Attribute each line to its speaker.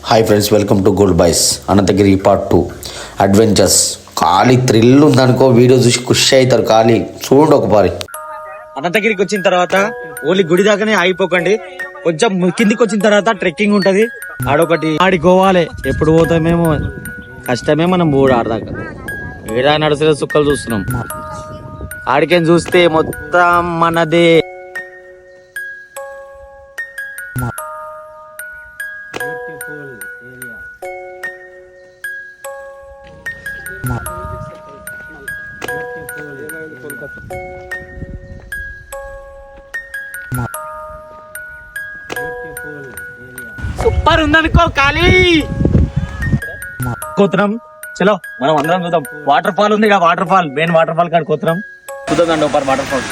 Speaker 1: Hi friends, welcome to gold boys Ananthagiri part 2 adventures. ఖాళీ thrill ఉందనుకో, video చూసి ఖుషి అవుతారు. ఖాళీ చూడండి ఒకసారి.
Speaker 2: అనంతగిరికి వచ్చిన తర్వాత ఓన్లీ గుడి దాకానే ఆగిపోకండి. కొంచెం కిందికి వచ్చిన తర్వాత ట్రెక్కింగ్ ఉంటది. ఆడొకటి ఆడి పోవాలి. ఎప్పుడు పోతామేమో కష్టమే. మనం మూడు ఆడదాకా ఏడా నడుసే సుక్కలు చూస్తున్నాం. ఆడికేం చూస్తే మొత్తం మనదే. సూపర్ ఉందనుకో. ఖాళీ కోతున్నాం. చలో మనం అందరం చూద్దాం. వాటర్ ఫాల్ ఉంది, water fall main water fall కాడ కోతున్నాం. చూద్దాం. Water fall